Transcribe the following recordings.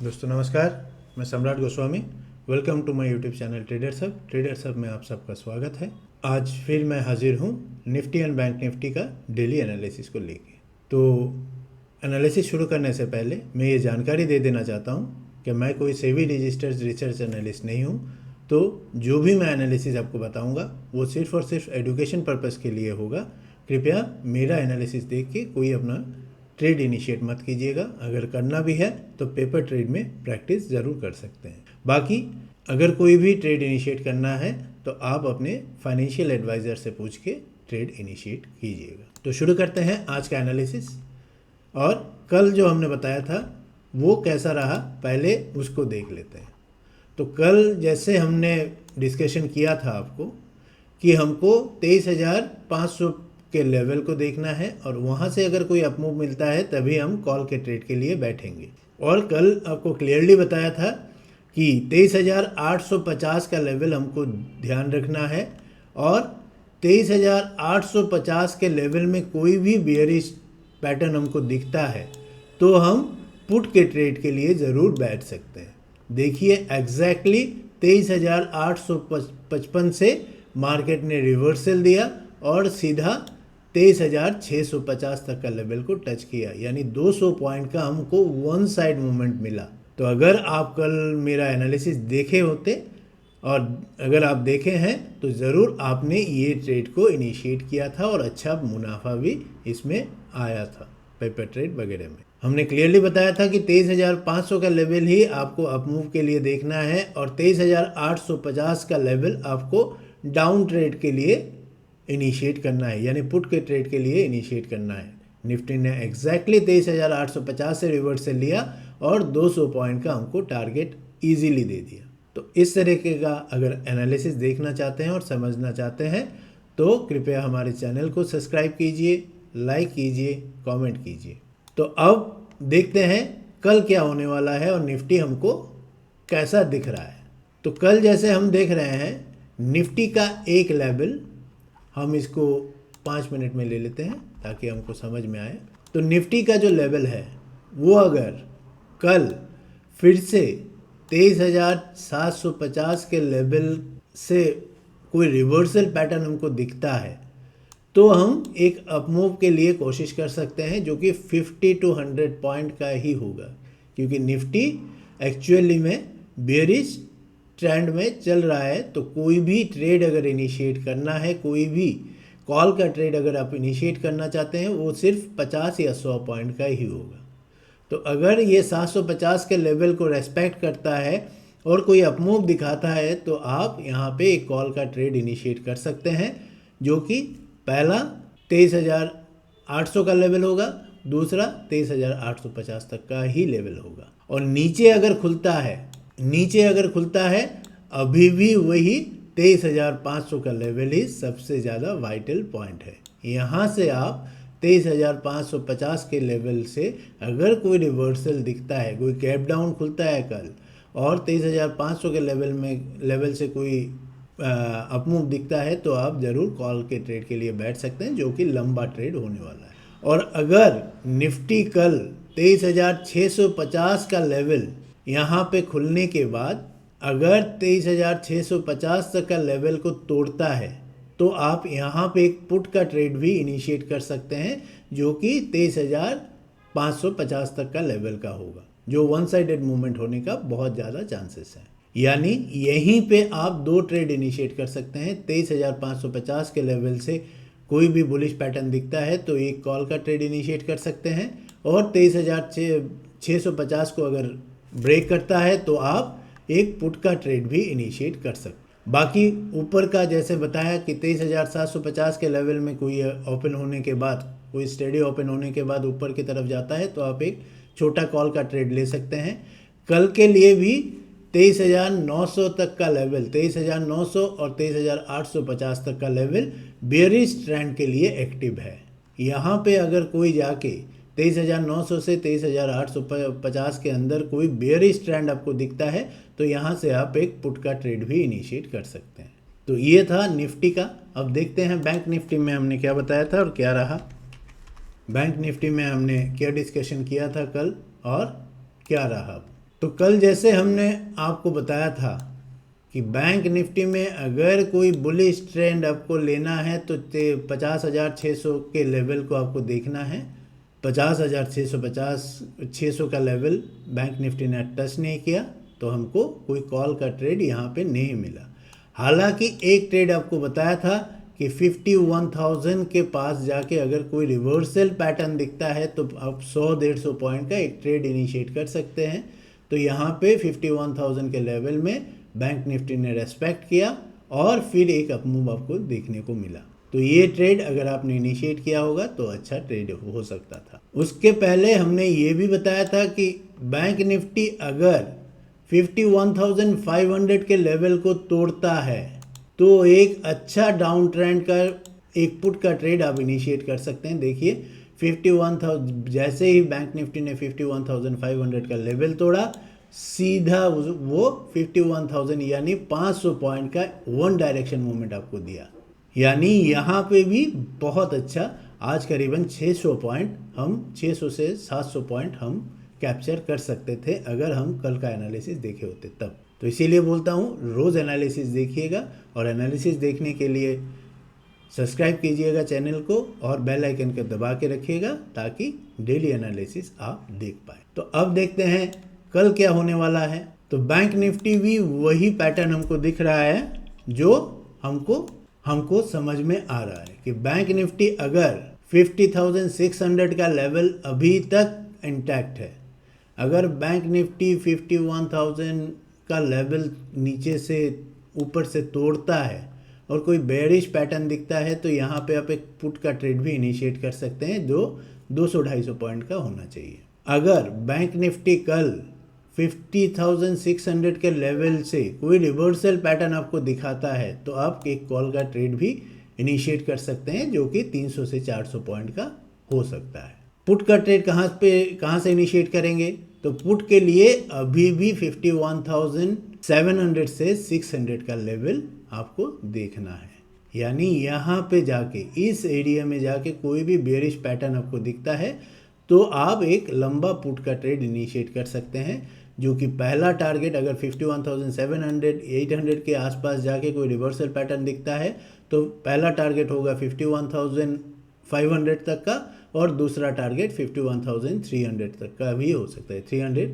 दोस्तों नमस्कार, मैं Samrat Goswami. Welcome to my YouTube channel traders hub में आप सबका स्वागत है। आज फिर मैं हाजिर हूँ निफ्टी एंड बैंक निफ्टी का डेली एनालिसिस को लेके। तो एनालिसिस शुरू करने से पहले मैं ये जानकारी दे देना चाहता हूँ कि मैं कोई सेबी रजिस्टर्ड रिसर्च एनालिस्ट नहीं हूँ। तो जो भी मैं एनालिसिस आपको बताऊँगा वो सिर्फ और सिर्फ एजुकेशन पर्पज़ के लिए होगा। कृपया मेरा एनालिसिस देख के कोई अपना ट्रेड इनिशिएट मत कीजिएगा। अगर करना भी है तो पेपर ट्रेड में प्रैक्टिस ज़रूर कर सकते हैं। बाकी अगर कोई भी ट्रेड इनिशिएट करना है तो आप अपने फाइनेंशियल एडवाइज़र से पूछ के ट्रेड इनिशिएट कीजिएगा। तो शुरू करते हैं आज का एनालिसिस। और कल जो हमने बताया था वो कैसा रहा, पहले उसको देख लेते हैं। तो कल जैसे हमने डिस्कशन किया था आपको कि हमको 23,500 के लेवल को देखना है और वहाँ से अगर कोई अपमूव मिलता है तभी हम कॉल के ट्रेड के लिए बैठेंगे। और कल आपको क्लियरली बताया था कि 23,850 का लेवल हमको ध्यान रखना है और 23,850 के लेवल में कोई भी बेयरिश पैटर्न हमको दिखता है तो हम पुट के ट्रेड के लिए ज़रूर बैठ सकते हैं। देखिए एग्जैक्टली 23,855 से मार्केट ने रिवर्सल दिया और सीधा 23,650 तक का लेवल को टच किया, यानी 200 पॉइंट का हमको वन साइड मूवमेंट मिला। तो अगर आप कल मेरा एनालिसिस देखे होते और अगर आप देखे हैं तो ज़रूर आपने ये ट्रेड को इनिशिएट किया था और अच्छा मुनाफा भी इसमें आया था पेपर ट्रेड वगैरह में। हमने क्लियरली बताया था कि 23,500 का लेवल ही आपको अपमूव के लिए देखना है और 23,850 का लेवल आपको डाउन ट्रेड के लिए इनिशिएट करना है, यानी पुट के ट्रेड के लिए इनिशिएट करना है। निफ्टी ने एग्जैक्टली 23,850 से रिवर्सल लिया और 200 पॉइंट का हमको टारगेट इजीली दे दिया। तो इस तरीके का अगर एनालिसिस देखना चाहते हैं और समझना चाहते हैं तो कृपया हमारे चैनल को सब्सक्राइब कीजिए, लाइक कीजिए, कमेंट कीजिए। तो अब देखते हैं कल क्या होने वाला है और निफ्टी हमको कैसा दिख रहा है। तो कल जैसे हम देख रहे हैं निफ्टी का एक लेवल, हम इसको 5 मिनट में ले लेते हैं ताकि हमको समझ में आए। तो निफ्टी का जो लेवल है वो अगर कल फिर से 23,750 के लेवल से कोई रिवर्सल पैटर्न हमको दिखता है तो हम एक अपमूव के लिए कोशिश कर सकते हैं, जो कि 50 to 100 पॉइंट का ही होगा, क्योंकि निफ्टी एक्चुअली में बेयरिश ट्रेंड में चल रहा है। तो कोई भी ट्रेड अगर इनिशिएट करना है, कोई भी कॉल का ट्रेड अगर आप इनिशिएट करना चाहते हैं वो सिर्फ 50 या 100 पॉइंट का ही होगा। तो अगर ये 750 के लेवल को रेस्पेक्ट करता है और कोई अपमूव दिखाता है तो आप यहाँ पे एक कॉल का ट्रेड इनिशिएट कर सकते हैं, जो कि पहला 23,800 का लेवल होगा, दूसरा 23,850 तक का ही लेवल होगा। और नीचे अगर खुलता है अभी भी वही 23,500 का लेवल ही सबसे ज़्यादा वाइटल पॉइंट है। यहाँ से आप 23,550 के लेवल से अगर कोई रिवर्सल दिखता है, कोई गैप डाउन खुलता है कल और 23,500 के लेवल से कोई अपमूव दिखता है तो आप ज़रूर कॉल के ट्रेड के लिए बैठ सकते हैं, जो कि लंबा ट्रेड होने वाला है। और अगर निफ्टी कल 23,650 का लेवल यहाँ पे खुलने के बाद अगर 23,650 तक का लेवल को तोड़ता है तो आप यहाँ पे एक पुट का ट्रेड भी इनिशिएट कर सकते हैं, जो कि 23,550 तक का लेवल का होगा, जो वन साइडेड मूवमेंट होने का बहुत ज़्यादा चांसेस है। यानी यहीं पे आप दो ट्रेड इनिशिएट कर सकते हैं। 23,550 के लेवल से कोई भी बुलिश पैटर्न दिखता है तो एक कॉल का ट्रेड इनिशिएट कर सकते हैं, और 23,650 को अगर ब्रेक करता है तो आप एक पुट का ट्रेड भी इनिशिएट कर सकते हैं। बाकी ऊपर का जैसे बताया कि 23,750 के लेवल में कोई ओपन होने के बाद, कोई स्टेडी ओपन होने के बाद ऊपर की तरफ जाता है तो आप एक छोटा कॉल का ट्रेड ले सकते हैं। कल के लिए भी 23,900 तक का लेवल, 23,900 और 23,850 तक का लेवल बेयरिश ट्रेंड के लिए एक्टिव है। यहाँ पे अगर कोई जाके 23,900 से 23,850 के अंदर कोई बेयरिश ट्रेंड आपको दिखता है तो यहाँ से आप एक पुट का ट्रेड भी इनिशिएट कर सकते हैं। तो ये था निफ्टी का। अब देखते हैं बैंक निफ्टी में हमने क्या बताया था और क्या रहा। बैंक निफ्टी में हमने क्या डिस्कशन किया था कल और क्या रहा। तो कल जैसे हमने आपको बताया था कि बैंक निफ्टी में अगर कोई बुलिश ट्रेंड आपको लेना है तो 50,600 के लेवल को आपको देखना है। 50,650 का लेवल बैंक निफ्टी ने टच नहीं किया तो हमको कोई कॉल का ट्रेड यहाँ पे नहीं मिला। हालांकि एक ट्रेड आपको बताया था कि 51,000 के पास जाके अगर कोई रिवर्सल पैटर्न दिखता है तो आप 100-150 पॉइंट का एक ट्रेड इनिशिएट कर सकते हैं। तो यहाँ पे 51,000 के लेवल में बैंक निफ्टी ने रेस्पेक्ट किया और फिर एक अपमूव आपको देखने को मिला। तो ये ट्रेड अगर आपने इनिशिएट किया होगा तो अच्छा ट्रेड हो सकता था। उसके पहले हमने ये भी बताया था कि बैंक निफ्टी अगर 51,500 के लेवल को तोड़ता है तो एक अच्छा डाउन ट्रेंड का एक पुट का ट्रेड आप इनिशिएट कर सकते हैं। देखिए 51,000 जैसे ही बैंक निफ्टी ने 51,500 का लेवल तोड़ा, सीधा वो 51,000 यानी 500 पॉइंट का वन डायरेक्शन मूवमेंट आपको दिया। यानी यहाँ पे भी बहुत अच्छा, आज करीबन 600 पॉइंट हम 600 से 700 पॉइंट हम कैप्चर कर सकते थे अगर हम कल का एनालिसिस देखे होते तब। तो इसीलिए बोलता हूँ रोज़ एनालिसिस देखिएगा और एनालिसिस देखने के लिए सब्सक्राइब कीजिएगा चैनल को और बेल आइकन को दबा के रखिएगा ताकि डेली एनालिसिस आप देख पाए। तो अब देखते हैं कल क्या होने वाला है। तो बैंक निफ्टी भी वही पैटर्न हमको दिख रहा है जो हमको समझ में आ रहा है कि बैंक निफ्टी अगर 50,600 का लेवल अभी तक इंटैक्ट है, अगर बैंक निफ्टी 51,000 का लेवल नीचे से ऊपर से तोड़ता है और कोई बेरिश पैटर्न दिखता है तो यहाँ पे आप एक पुट का ट्रेड भी इनिशिएट कर सकते हैं जो 200-250 पॉइंट का होना चाहिए। अगर बैंक निफ्टी कल 50,600 के लेवल से कोई रिवर्सल पैटर्न आपको दिखाता है तो आप एक कॉल का ट्रेड भी इनिशिएट कर सकते हैं जो कि 300 से 400 पॉइंट का हो सकता है। पुट का ट्रेड कहाँ से इनिशिएट करेंगे? तो पुट के लिए अभी भी 51,700 से 600 का लेवल आपको देखना है। यानी यहाँ पे जाके इस एरिया में जाके कोई भी बेरिश पैटर्न आपको दिखता है तो आप एक लंबा पुट का ट्रेड इनिशिएट कर सकते हैं जो कि पहला टारगेट अगर 51,700-800 के आसपास जाके कोई रिवर्सल पैटर्न दिखता है तो पहला टारगेट होगा 51,500 तक का और दूसरा टारगेट 51,300 तक का भी हो सकता है, 300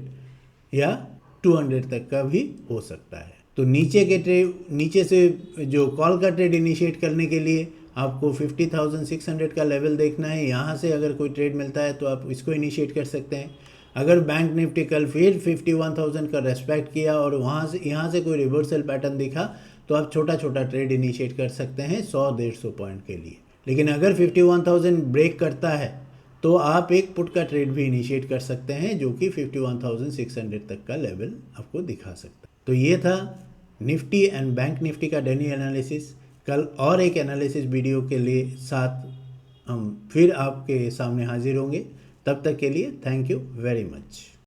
या 200 तक का भी हो सकता है। तो नीचे से जो कॉल का ट्रेड इनिशिएट करने के लिए आपको 50,600 का लेवल देखना है। यहाँ से अगर कोई ट्रेड मिलता है तो आप इसको इनिशिएट कर सकते हैं। अगर बैंक निफ्टी कल फिर 51,000 का रेस्पेक्ट किया और यहाँ से कोई रिवर्सल पैटर्न दिखा तो आप छोटा छोटा ट्रेड इनिशिएट कर सकते हैं 100-150 पॉइंट के लिए। लेकिन अगर 51,000 ब्रेक करता है तो आप एक पुट का ट्रेड भी इनिशिएट कर सकते हैं जो कि 51,600 तक का लेवल आपको दिखा सकता है। तो ये था निफ्टी एंड बैंक निफ्टी का डेली एनालिसिस। कल और एक एनालिसिस वीडियो के लिए साथ हम फिर आपके सामने हाजिर होंगे। तब तक के लिए थैंक यू वेरी मच।